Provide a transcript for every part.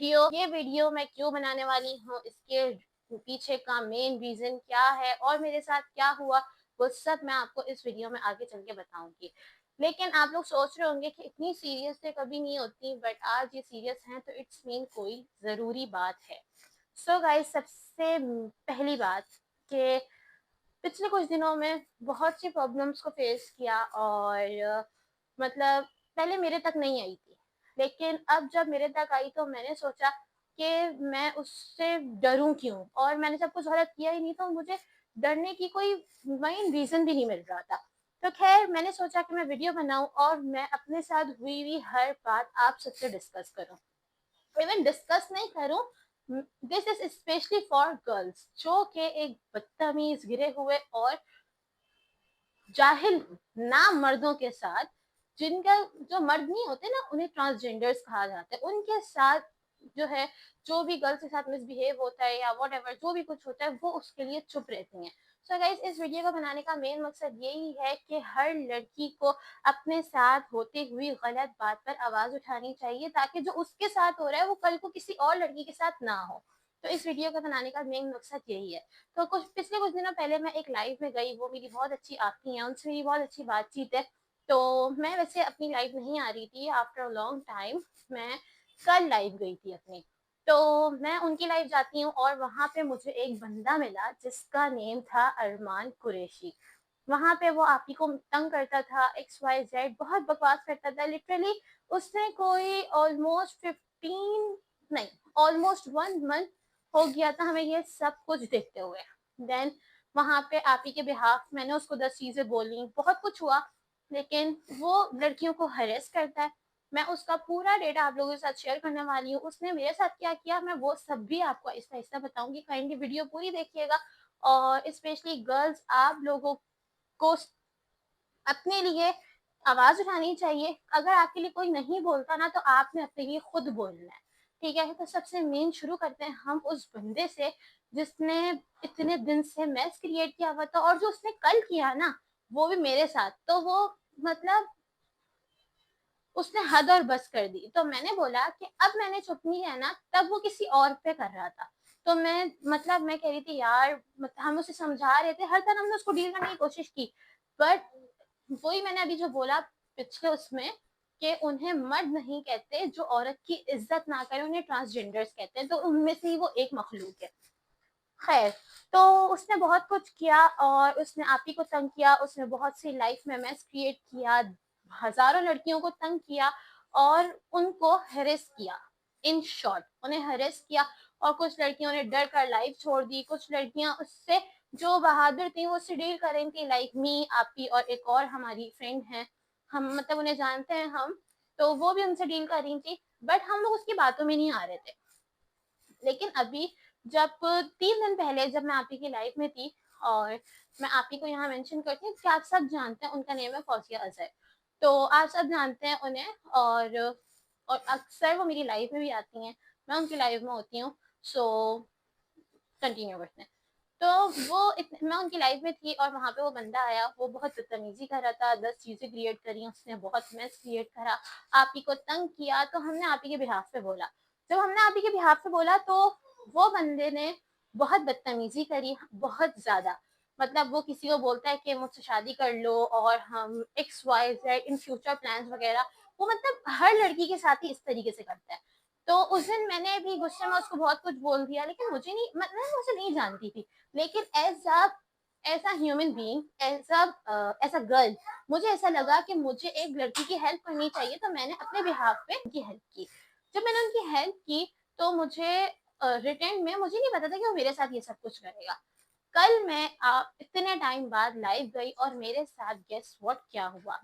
ये वीडियो मैं क्यों बनाने वाली हूँ, इसके पीछे का मेन रीज़न क्या है और मेरे साथ क्या हुआ, वो सब मैं आपको इस वीडियो में आगे चल के बताऊँगी। लेकिन आप लोग सोच रहे होंगे कि इतनी सीरियस तो कभी नहीं होती, बट आज ये सीरियस हैं तो इट्स मीन कोई ज़रूरी बात है। सो गाइस, सबसे पहली बात कि पिछले कुछ दिनों में बहुत सी प्रॉब्लम्स को फेस किया और मतलब पहले मेरे तक नहीं आई थी, लेकिन अब जब मेरे तक आई तो मैंने सोचा कि मैं उससे डरूं क्यों, और मैंने सब कुछ गलत किया ही नहीं तो मुझे डरने की कोई मेन रीज़न भी नहीं मिल रहा था। तो खैर मैंने सोचा कि मैं वीडियो बनाऊं और मैं अपने साथ हुई हर बात आप सबसे डिस्कस करूं। इवन डिस्कस नहीं करूं, this is specially for girls जो कि एक बदतमीज, गिरे हुए और जाहिल नाम मर्दों के साथ, जिनका जो मर्द नहीं होते ना, उन्हें ट्रांसजेंडर्स कहा जाता है, उनके साथ जो है, जो भी गर्ल्स के साथ मिसबिहेव होता है या वॉट एवर जो भी कुछ होता है, वो उसके लिए चुप रहती हैं। सो गाइस, इस वीडियो को बनाने का मेन मकसद यही है कि हर लड़की को अपने साथ होती हुई गलत बात पर आवाज उठानी चाहिए, ताकि जो उसके साथ हो रहा है वो कल को किसी और लड़की के साथ ना हो। तो इस वीडियो को बनाने का मेन मकसद यही है। तो पिछले कुछ दिनों पहले मैं एक लाइव में गई, वो मेरी बहुत अच्छी आती हैं, उनसे मेरी बहुत अच्छी बातचीत है। तो मैं वैसे अपनी लाइव नहीं आ रही थी, आफ्टर अ लॉन्ग टाइम मैं कल लाइव गई थी अपनी। तो मैं उनकी लाइव जाती हूँ और वहाँ पे मुझे एक बंदा मिला जिसका नेम था अरमान कुरैशी। वहाँ पे वो आप ही को तंग करता था, XYZ बहुत बकवास करता था लिटरली। उसने कोई ऑलमोस्ट 15 नहीं, ऑलमोस्ट 1 मंथ हो गया था हमें ये सब कुछ देखते हुए। देन वहाँ पे आप ही के बिहाफ मैंने उसको 10 चीजें बोली, बहुत कुछ हुआ, लेकिन वो लड़कियों को हरेस करता है। मैं उसका पूरा डेटा आप लोगों के साथ शेयर करने वाली हूँ, उसने मेरे साथ क्या किया मैं वो सब भी आपको आहिस्ता आहिस्ता बताऊंगी। काइंडली वीडियो पूरी देखिएगा। और स्पेशली गर्ल्स, आप लोगों को अपने लिए आवाज उठानी चाहिए। अगर आपके लिए कोई नहीं बोलता ना, तो आपने अपने लिए खुद बोलना है, ठीक है? तो सबसे मेन शुरू करते हैं हम उस बंदे से जिसने इतने दिन से मैस क्रिएट किया हुआ था, और जो उसने कल किया ना, वो भी मेरे साथ। तो वो मतलब उसने हद और बस कर दी। तो मैंने बोला कि अब मैंने चुप नहीं रहना, तब वो किसी और पे कर रहा था। तो मैं कह रही थी यार, हम उसे समझा रहे थे, हर तरह हमने उसको डील करने की कोशिश की, बट वही मैंने अभी जो बोला पिछले उसमें, कि उन्हें मर्द नहीं कहते जो औरत की इज्जत ना करे, उन्हें ट्रांसजेंडर्स कहते हैं, तो उनमें से ही वो एक मखलूक है। खैर, तो उसने बहुत कुछ किया और उसने आप ही को तंग किया, उसने बहुत सी लाइफ में मैस क्रिएट किया, हजारों लड़कियों को तंग किया और उनको हेरेस किया। इन शॉर्ट उन्हें हेरेस किया, और कुछ लड़कियों ने डर कर लाइफ छोड़ दी, कुछ लड़कियां उससे जो बहादुर थी वो उससे डील कर रही थी, लाइक मी, आपी और एक और हमारी फ्रेंड है, हम मतलब उन्हें जानते हैं हम। तो वो भी उनसे डील कर रही थी, बट हम लोग उसकी बातों में नहीं आ रहे थे। लेकिन अभी जब 3 दिन पहले जब मैं आप ही की लाइफ में थी, और मैं आप ही को यहाँ मेंशन करती हूँ कि आप सब जानते हैं, उनका नेम है फौजिया अजहर। तो आप सब जानते हैं उन्हें, और अक्सर वो मेरी लाइफ में भी आती हैं, मैं उनकी लाइफ में होती हूँ। सो कंटिन्यू करते हैं। तो मैं उनकी लाइफ में थी और वहाँ पे वो बंदा आया, वो बहुत बदतमीजी कर रहा था, 10 चीजें क्रिएट करी उसने, बहुत मैस क्रिएट करा, आप ही को तंग किया। तो हमने आप ही के बिहाफ पे बोला। जब हमने आप ही के बिहाफ पे बोला तो वो बंदे ने बहुत बदतमीजी करी, बहुत ज्यादा। मतलब वो किसी को बोलता है कि मुझसे शादी कर लो और हम XYZ इन फ्यूचर प्लान्स वगैरह, वो मतलब हर लड़की के साथ ही इस तरीके से करता है। तो उस दिन मैंने भी गुस्से में उसको बहुत कुछ बोल दिया, लेकिन मुझे नहीं, मतलब मैं उसे नहीं जानती थी, लेकिन as a human being, as a girl, मुझे ऐसा लगा कि मुझे एक लड़की की हेल्प करनी चाहिए, तो मैंने अपने बिहाफ पे उनकी हेल्प की। जब मैंने उनकी हेल्प की तो मुझे रिटर्न में मुझे नहीं पता था कि वो मेरे साथ ये सब कुछ करेगा। कल मैं इतने टाइम बाद लाइव गई और मेरे साथ गेस व्हाट क्या हुआ।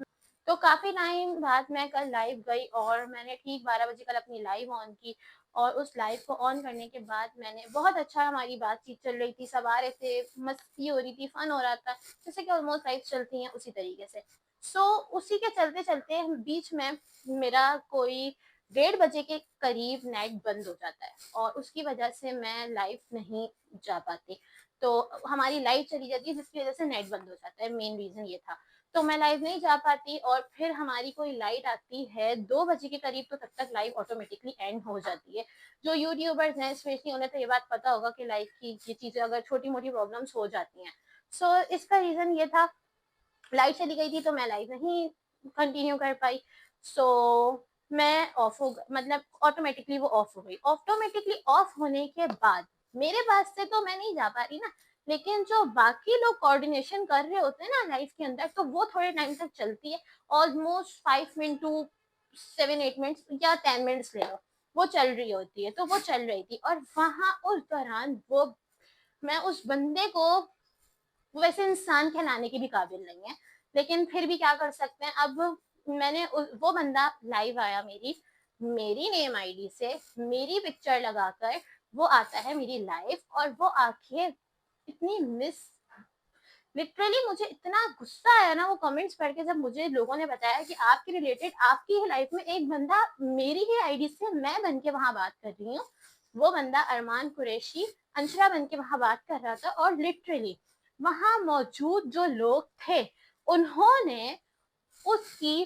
तो काफी टाइम बाद मैं कल लाइव गई और मैंने ठीक 12 बजे कल अपनी लाइव ऑन की। और उस लाइव को ऑन करने के बाद मैंने बहुत अच्छा, हमारी बातचीत चल रही थी, सब आ रहे थे, मस्ती हो रही थी, फन हो रहा था, जैसे कि ऑलमोस्ट लाइव चलती हैं उसी तरीके से। सो उसी के चलते चलते बीच में मेरा कोई 1:30 बजे के करीब नेट बंद हो जाता है, और उसकी वजह से मैं लाइव नहीं जा पाती। तो हमारी लाइव चली जाती है जिसकी वजह से नेट बंद हो जाता है, मेन रीजन ये था। तो मैं लाइव नहीं जा पाती और फिर हमारी कोई लाइट आती है 2 बजे के करीब, तो तब तक लाइव ऑटोमेटिकली एंड हो जाती है। जो यूट्यूबर्स हैं स्पेशली उन्हें तो ये बात पता होगा कि लाइव की ये चीज़ें अगर छोटी-मोटी प्रॉब्लम्स हो जाती हैं। सो इसका रीज़न ये था, लाइट चली गई थी तो मैं लाइव नहीं कंटिन्यू कर पाई। सो मैं ऑफ हो मतलब ऑटोमेटिकली वो ऑफ हो गई। ऑटोमेटिकली ऑफ होने के बाद मेरे पास से तो मैं नहीं जा पा रही ना, लेकिन जो बाकी लोग कोऑर्डिनेशन कर रहे होते हैं ना लाइफ के अंदर, तो वो थोड़े टाइम तक चलती है। ऑलमोस्ट 5 मिनट टू 7-8 मिनट्स या 10 मिनट्स ले लो, वो चल रही होती है। तो वो चल रही थी और वहां उस दौरान वो मैं उस बंदे को, वैसे इंसान कहलाने के भी काबिल नहीं है, लेकिन फिर भी क्या कर सकते हैं। अब वो बंदा लाइव आया मेरी मेरी नेम आईडी से, मेरी पिक्चर लगाकर वो आता है मेरी लाइव, और वो आके इतनी मिस लिटरली मुझे इतना गुस्सा आया ना वो कमेंट्स पढ़ के, जब मुझे लोगों ने बताया कि आपके रिलेटेड आपकी ही लाइफ में एक बंदा मेरी ही आईडी से मैं बन के वहां बात कर रही हूँ। वो बंदा अरमान कुरैशी अंशरा बन के वहां बात कर रहा था, और लिटरली वहां मौजूद जो लोग थे उन्होंने उसकी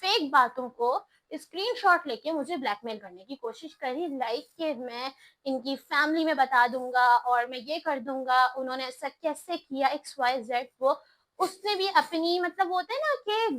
फेक बातों को स्क्रीनशॉट लेके मुझे ब्लैकमेल करने की कोशिश करी, लाइक कि मैं इनकी फैमिली में बता दूंगा और मैं ये कर दूंगा, उन्होंने ऐसा कैसे किया, XYZ। वो उसने भी अपनी मतलब होता है ना कि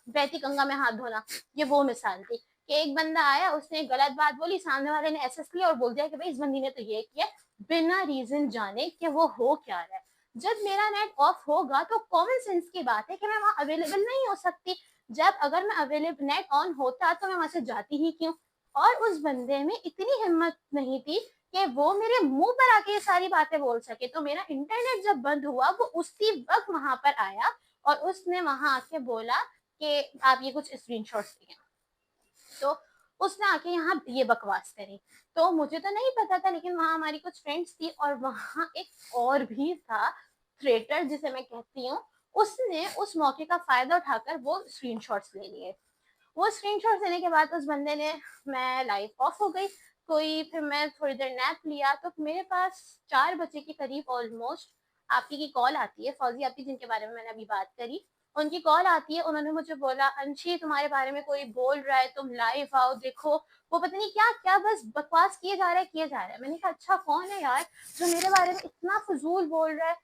बहती गंगा में हाथ धोना, ये वो मिसाल थी कि एक बंदा आया, उसने गलत बात बोली, सामने वाले ने एसेस लिया और बोल दिया कि भाई इस बंदी ने तो ये किया, बिना रीजन जाने कि वो हो क्या रहा है। जब मेरा नेट ऑफ होगा तो कॉमन सेंस की बात है कि मैं वहां अवेलेबल नहीं हो सकती। जब अगर मैं अवेलेबल नेट ऑन होता तो मैं वहां से जाती ही क्यों। और उस बंदे में इतनी हिम्मत नहीं थी कि वो मेरे मुंह पर आके ये सारी बातें बोल सके। तो मेरा इंटरनेट जब बंद हुआ वो उसी वक्त वहां पर आया और उसने वहां आके बोला कि आप ये कुछ स्क्रीनशॉट्स दिए। तो उसने आके यहाँ ये बकवास करी। तो मुझे तो नहीं पता था, लेकिन वहां हमारी कुछ फ्रेंड्स थी और वहां एक और भी था थ्रेटर जिसे मैं कहती हूँ। उसने उस मौके का फायदा उठाकर वो स्क्रीनशॉट्स ले लिए। वो स्क्रीनशॉट लेने के बाद उस बंदे ने, मैं लाइव ऑफ हो गई कोई, फिर मैं थोड़ी देर नैप लिया तो मेरे पास 4 बजे के करीब ऑलमोस्ट आपकी की कॉल आती है, फौजी आपकी जिनके बारे में मैंने अभी बात करी, उनकी कॉल आती है। उन्होंने मुझे बोला अंशी तुम्हारे बारे में कोई बोल रहा है, तुम लाइव आओ देखो। वो पता नहीं क्या क्या बस बकवास किए जा रहा है किए जा रहा है। मैंने कहा अच्छा कौन है यार जो मेरे बारे में इतना फजूल बोल रहा है।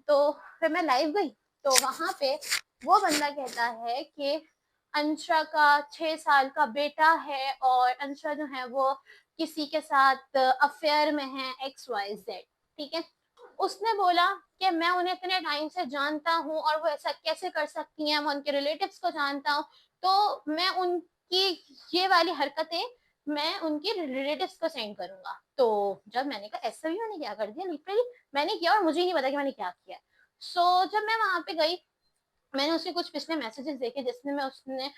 तो फिर मैं लाइव गई तो वहां पे वो बंदा कहता है कि अंशरा का 6 साल का बेटा है और अंशरा जो है वो किसी के साथ अफेयर में है, XYZ। ठीक है। उसने बोला कि मैं उन्हें इतने टाइम से जानता हूँ और वो ऐसा कैसे कर सकती हैं, मैं उनके रिलेटिव्स को जानता हूँ, तो मैं उनकी ये वाली हरकतें मैं उनके रिलेटिव्स को सेंड करूंगा। तो जब मैंने कहा ऐसा भी मैंने क्या कर दिया, लिटरली मैंने किया और मुझे ही नहीं पता कि मैंने क्या किया। सो जब मैं वहां पे गई मैंने उसके कुछ पिछले मैसेजेस देखे जिसमें मैं उसने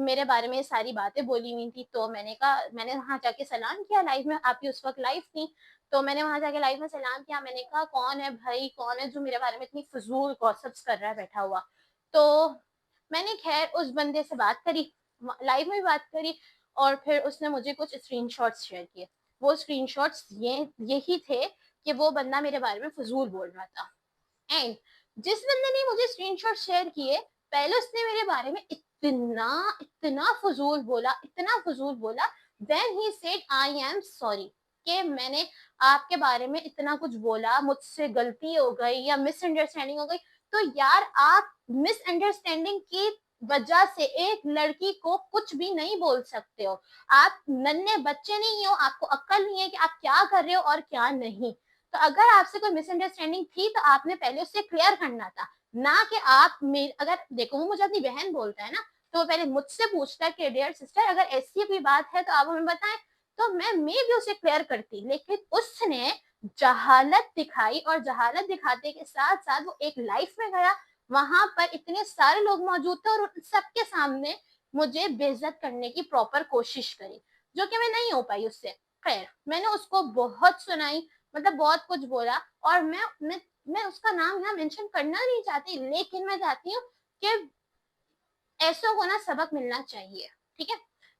मेरे बारे में सारी बातें बोली हुई थी। तो मैंने कहा, मैंने वहां जाके सलाम किया लाइव में, आप ही उस वक्त लाइव थी। तो मैंने वहां जाके लाइव में सलाम किया, मैंने कहा कौन है भाई, कौन है जो मेरे बारे में इतनी फजूल गॉसिप्स कर रहा है बैठा हुआ। तो मैंने खैर उस बंदे से बात करी, लाइव में भी बात करी, और फिर उसने मुझे कुछ स्क्रीनशॉट्स शेयर किए। वो स्क्रीनशॉट्स यही थे कि वो बंदा मेरे बारे में फजूल बोल रहा था। एंड जिस बंदे ने मुझे स्क्रीनशॉट शेयर किए, पहले उसने मेरे बारे में इतना इतना फजूल बोला, इतना फजूल बोला। Then he said I am sorry कि मैंने आपके बारे में इतना कुछ बोला, मुझसे गलती हो गई या मिसअंडरस्टैंडिंग हो गई। तो यार आप मिसअंडरस्टैंडिंग की वजह से एक लड़की को कुछ भी नहीं बोल सकते हो। आप नन्हे बच्चे नहीं हो, आपको अक्ल नहीं है कि आप क्या कर रहे हो और क्या नहीं। तो अगर आपसे कोई मिसअंडरस्टैंडिंग थी तो आपने पहले उससे क्लियर करना था, ना कि आप अगर देखो वो मुझे अपनी बहन बोलता है ना, तो वो पहले मुझसे पूछता है कि डियर सिस्टर अगर ऐसी कोई बात है तो आप हमें बताएं, तो मैं भी उसे क्लियर करती। लेकिन उसने जहालत दिखाई और जहालत दिखाते के साथ साथ वो एक लाइफ में गया, वहां पर इतने सारे लोग मौजूद थे और सबके सामने मुझे बेइज्जत करने की प्रॉपर कोशिश करी, जो कि मैं नहीं हो पाई उससे। खैर मैंने उसको बहुत सुनाई, मतलब बहुत कुछ बोला। और मैं उसका नाम यहाँ मेंशन करना नहीं चाहती, लेकिन मैं चाहती हूँ कि ऐसों को ना सबक मिलना चाहिए। ठीक है।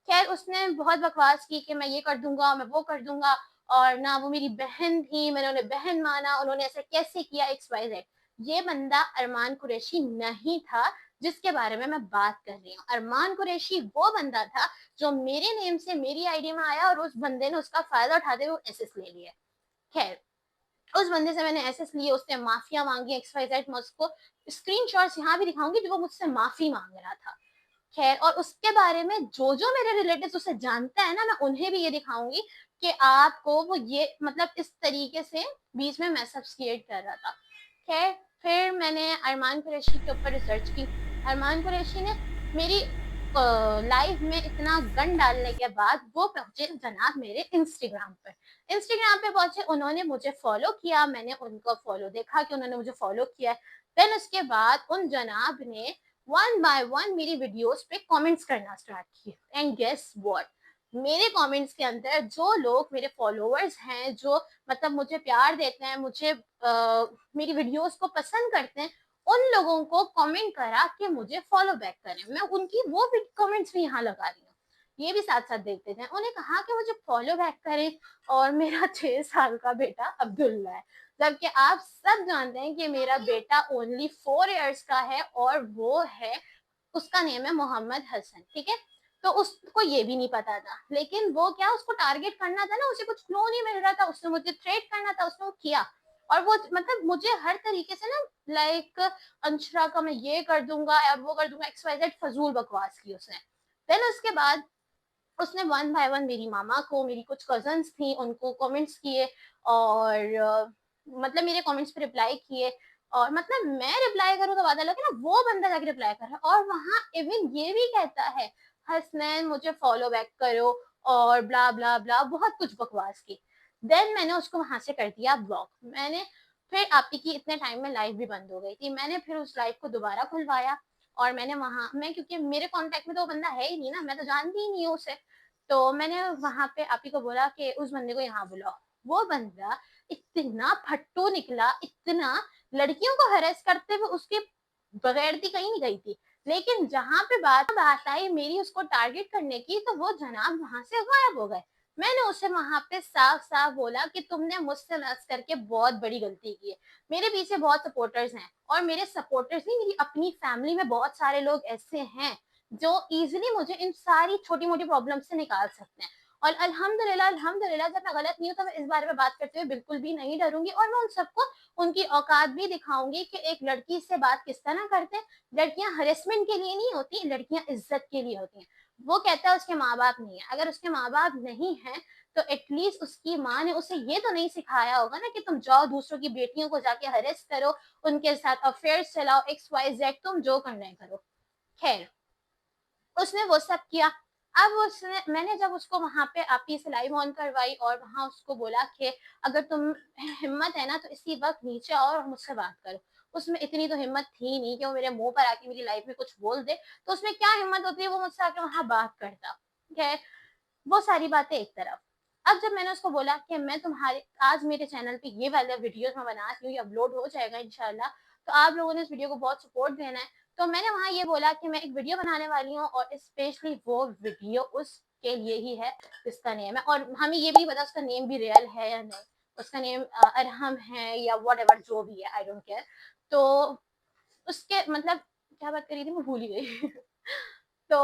खैर उसने बहुत बकवास की कि मैं ये कर दूंगा मैं वो कर दूंगा, और ना वो मेरी बहन थी, मैंने उन्हें बहन माना, उन्होंने ऐसा कैसे किया, XYZ। ये बंदा अरमान कुरैशी नहीं था जिसके बारे में मैं बात कर रही हूँ। अरमान कुरैशी वो बंदा था जो मेरे नेम से मेरी आईडी में आया और उस बंदे ने उसका फायदा उठाते हुए एसएस ले लिया। खैर, उस बंदे से मैंने एसएस लिए, उससे माफिया मांगी XYZ। मैं उसको स्क्रीनशॉट्स यहाँ भी दिखाऊंगी जो वो मुझसे माफी मांग रहा था। खैर, और उसके बारे में जो जो मेरे रिलेटिव्स उसे जानते हैं ना, मैं उन्हें भी ये दिखाऊंगी कि आपको वो ये मतलब इस तरीके से बीच में मैसेज क्रिएट कर रहा था। खैर, फिर मैंने अरमान कुरैशी के ऊपर रिसर्च की। अरमान कुरैशी ने मेरी लाइफ में इतना गन डालने के बाद वो पहुंचे जनाब मेरे इंस्टाग्राम पर। इंस्टाग्राम पे पहुंचे, उन्होंने मुझे फॉलो किया, मैंने उनको फॉलो देखा कि उन्होंने मुझे फॉलो किया। देन उसके बाद उन जनाब ने वन बाय वन मेरी वीडियोस पे कमेंट्स करना स्टार्ट किए। एंड गेस व्हाट, मेरे कमेंट्स के अंदर जो लोग मेरे फॉलोअर्स हैं, जो मतलब मुझे प्यार देते हैं, मुझे मेरी वीडियोस को पसंद करते हैं, उन लोगों को कमेंट करा कि मुझे फॉलो बैक करें। मैं उनकी वो भी कमेंट्स भी यहाँ लगा रही हूँ, ये भी साथ साथ देखते थे। उन्हें कहा कि मुझे फॉलो बैक करें, और मेरा 6 साल का बेटा अब्दुल्ला है, जबकि आप सब जानते हैं कि मेरा बेटा ओनली 4 इयर्स का है और वो है, उसका नेम है मोहम्मद हसन। ठीक है, तो उसको ये भी नहीं पता था, लेकिन वो क्या, उसको टारगेट करना था ना, उसे कुछ क्लू नहीं मिल रहा था, उसने मुझे थ्रेट करना था, उसने वो किया। और वो मतलब मुझे हर तरीके से ना, लाइक अंशरा का मैं ये कर दूंगा और वो कर दूंगा, XYZ फजूल बकवास की उसने। देन उसके बाद उसने वन बाय वन मेरी मामा को, मेरी कुछ कजन्स थी उनको कमेंट्स किए, और मतलब मेरे कमेंट्स पे रिप्लाई किए। और मतलब मैं रिप्लाई करूँ तो बात अलग है ना, वो बंदा जाके रिप्लाई कर रहा है, और वहां इवन ये भी कहता है हसनैन मुझे फॉलो बैक करो और ब्ला ब्ला ब्ला, बहुत कुछ बकवास की। देन मैंने उसको वहां से कर दिया ब्लॉक। मैंने फिर आपी की इतने टाइम में लाइव भी बंद हो गई थी, मैंने फिर उस लाइव को दोबारा खुलवाया। और मैंने वहां, मैं क्योंकि मेरे कांटेक्ट में तो वो बंदा है ही नहीं ना, मैं तो जानती ही नहीं हूँ उसे, तो मैंने वहां पे आप ही को बोला कि उस बंदे को यहाँ बुलाओ। वो बंदा इतना फट्टू निकला, इतना, लड़कियों को हरेस करते हुए उसके बगैर थी कहीं नहीं गई थी। लेकिन जहां पे बात आई मेरी उसको टारगेट करने की, तो वो जनाब वहां से गायब हो गए। मैंने उसे वहां पे साफ साफ बोला कि तुमने मुझसे नस करके बहुत बड़ी गलती की है। मेरे पीछे बहुत सपोर्टर्स हैं, और मेरे सपोर्टर्स नहीं, मेरी अपनी फैमिली में बहुत सारे लोग ऐसे हैं जो इजीली मुझे इन सारी छोटी मोटी प्रॉब्लम से निकाल सकते हैं। और अल्हम्दुलिल्लाह अल्हम्दुलिल्लाह, जब मैं गलत नहीं हूँ तो मैं इस बारे में बात करते हुए बिल्कुल भी नहीं डरूंगी, और मैं उन सबको उनकी औकात भी दिखाऊंगी कि एक लड़की से बात किस तरह करते हैं। लड़कियां हरेसमेंट के लिए नहीं होती, लड़कियां इज्जत के लिए होती हैं। वो कहता है उसके माँ बाप नहीं है, अगर उसके माँ बाप नहीं है तो एटलीस्ट उसकी माँ ने उसे ये तो नहीं सिखाया होगा ना कि तुम जाओ दूसरों की बेटियों को जाके हरेस करो, उनके साथ अफेयर चलाओ, XYZ, तुम जो करना है करो। खैर, उसने वो सब किया। अब उसने, मैंने जब उसको वहां पे आपी से लाइव ऑन करवाई और वहां उसको बोला कि अगर तुम हिम्मत है ना तो इसी वक्त नीचे आओ और मुझसे बात करो। उसमें इतनी तो हिम्मत थी नहीं कि वो मेरे मुंह पर आके मेरी लाइफ में कुछ बोल दे, तो उसमें क्या हिम्मत होती है वो मुझसे आके वहां बात करता। खैर, वो सारी बातें एक तरफ। अब जब मैंने उसको बोला कि मैं तुम्हारे आज मेरे चैनल पे ये वाला वीडियोस मैं बना रही हूँ, ये अपलोड हो जाएगा इंशाल्लाह, तो आप लोगों ने इस वीडियो को बहुत सपोर्ट देना है। तो मैंने वहां ये बोला कि मैं एक वीडियो बनाने वाली हूँ, और स्पेशली वो वीडियो उसके लिए ही है जिसका नेम है, और हमें ये भी नहीं पता उसका नेम भी रियल है या नहीं, उसका नेम अरहम है या वट एवर जो भी है, आई डोंट केयर। तो उसके मतलब क्या बात करी थी मैं भूल ही गई। तो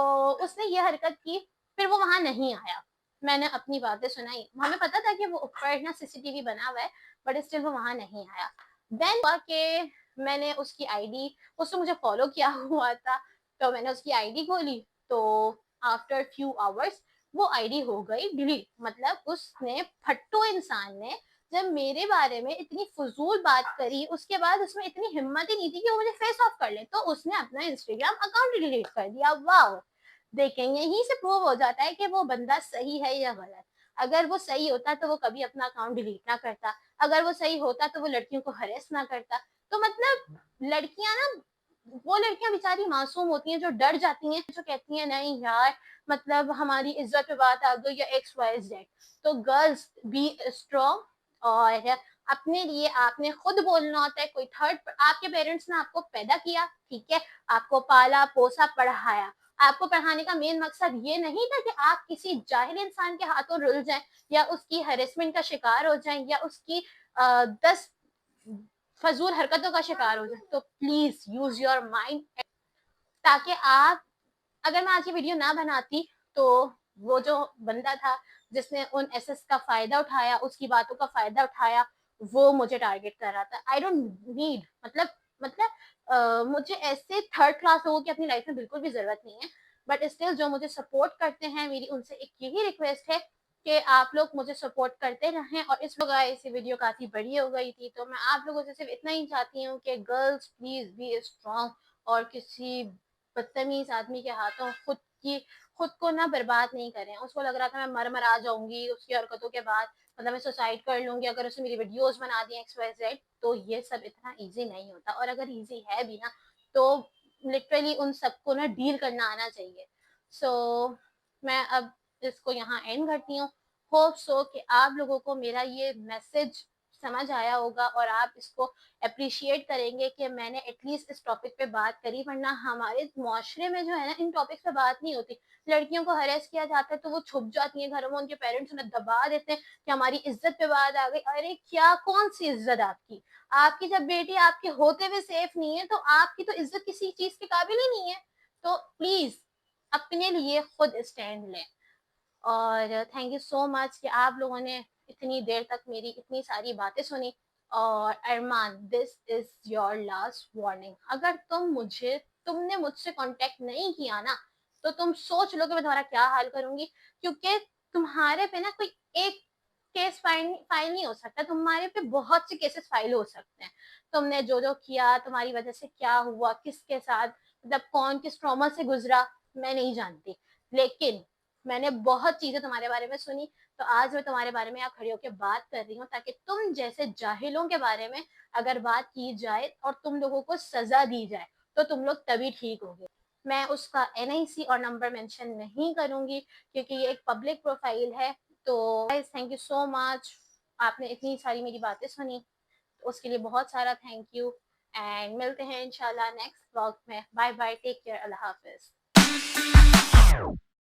उसने ये हरकत की, फिर वो वहां नहीं आया। मैंने अपनी बातें सुनाई, हमें पता था कि वो ऊपर ना CCTV बना हुआ है, बट स्टिल वो वहां नहीं आया। देन के मैंने उसकी आईडी, उसने मुझे फॉलो किया हुआ था, तो मैंने उसकी आईडी खोली, तो आफ्टर फ्यू आवर्स वो आईडी हो गई डिलीट। मतलब उसने, फट्टू इंसान ने, जब मेरे बारे में इतनी फजूल बात करी, उसके बाद उसमें इतनी हिम्मत ही नहीं थी कि वो मुझे फेस ऑफ कर ले, तो उसने अपना इंस्टाग्राम अकाउंट डिलीट कर दिया। वाह, देखें, यहीं से प्रूव हो जाता है कि वो बंदा सही है या गलत। अगर वो सही होता तो वो कभी अपना अकाउंट डिलीट ना करता, अगर वो सही होता तो वो लड़कियों को हरेस ना करता। तो मतलब लड़कियां ना, वो लड़कियां बेचारी मासूम होती हैं जो डर जाती हैं, जो कहती हैं नहीं यार, मतलब हमारी इज्जत पे बात आ गई या XYZ। तो गर्ल्स बी स्ट्रॉन्ग, और अपने लिए आपने खुद बोलना होता है। कोई थर्ड, आपके पेरेंट्स ने आपको पैदा किया, ठीक है, आपको पाला पोसा पढ़ाया, आपको पढ़ाने का मेन मकसद ये नहीं था कि आप किसी जाहिल इंसान के हाथों रुल जाएं, या उसकी हेरेसमेंट का शिकार हो जाएं, या उसकी 10 फजूल हरकतों का शिकार हो जाए, तो प्लीज यूज योर माइंड, ताकि आप, अगर मैं आज ये वीडियो ना बनाती तो वो जो बंदा था जिसने उन एसएस का फायदा उठाया, उसकी बातों का फायदा उठाया, वो मुझे टारगेट कर रहा था। आई डोंट नीड, मुझे ऐसे थर्ड क्लास लोगों की अपनी लाइफ में बिल्कुल भी जरूरत नहीं है। बट स्टिल जो मुझे सपोर्ट करते हैं, मेरी उनसे एक यही रिक्वेस्ट है कि आप लोग मुझे सपोर्ट करते रहें। और इस वजह ऐसी वीडियो काफी बड़ी हो गई थी, तो मैं आप लोगों से सिर्फ इतना ही चाहती हूँ कि गर्ल्स प्लीज बी स्ट्रांग, और किसी बदतमीज आदमी के हाथों खुद को ना बर्बाद नहीं करें। उसको लग रहा था मैं मर मरा जाऊंगी उसकी हरकतों के बाद, मतलब मैं सुसाइड कर लूंगी अगर उसने मेरी वीडियोस बना दी XYZ। तो ये सब इतना इजी नहीं होता, और अगर इजी है भी ना तो लिटरली उन सबको ना डील करना आना चाहिए। सो मैं अब इसको यहाँ एंड करती हूँ। होप सो कि आप लोगों को मेरा ये मैसेज समझ आया होगा और आप इसको अप्रिशिएट करेंगे कि मैंने एटलीस्ट इस टॉपिक पे बात करी। वरना हमारे मुआशरे में जो है ना, इन टॉपिक पे बात नहीं होती। लड़कियों को हरेस किया जाता है तो वो छुप जाती हैं घरों में, उनके पेरेंट्स उन्हें दबा देते हैं कि हमारी इज्जत पे बात आ गई। अरे क्या, कौन सी इज्जत आपकी? आपकी जब बेटी आपके होते हुए सेफ नहीं है तो आपकी तो इज्जत किसी चीज के काबिल ही नहीं है। तो प्लीज अपने लिए खुद स्टैंड लें। और थैंक यू सो मच कि आप लोगों ने इतनी देर तक मेरी इतनी सारी बातें सुनी। और Armaan, this is your last warning. अगर तुमने मुझसे कांटेक्ट नहीं किया ना, तो तुम सोच लो कि मैं तुम्हारा क्या हाल करूंगी। क्योंकि तुम्हारे पे ना कोई एक केस फाइल नहीं हो सकता, तुम्हारे पे बहुत से केसेस फाइल हो सकते हैं। तुमने जो जो किया, तुम्हारी वजह से क्या हुआ, किसके साथ, मतलब कौन किस ट्रॉमा से गुजरा, मैं नहीं जानती। लेकिन मैंने बहुत चीजें तुम्हारे बारे में सुनी, तो आज मैं तुम्हारे बारे में यहाँ खड़ी होकर बात कर रही हूँ, ताकि तुम जैसे जाहिलों के बारे में अगर बात की जाए और तुम लोगों को सजा दी जाए, तो तुम लोग तभी ठीक होगे। मैं उसका NIC और नंबर मेंशन नहीं करूंगी, क्योंकि ये एक पब्लिक प्रोफाइल है। तो guys, thank you so much, आपने इतनी सारी मेरी बातें सुनी, तो उसके लिए बहुत सारा थैंक यू। एंड मिलते हैं इंशाल्लाह नेक्स्ट व्लॉग में। बाय बाय, टेक केयर, अल्लाह हाफिज।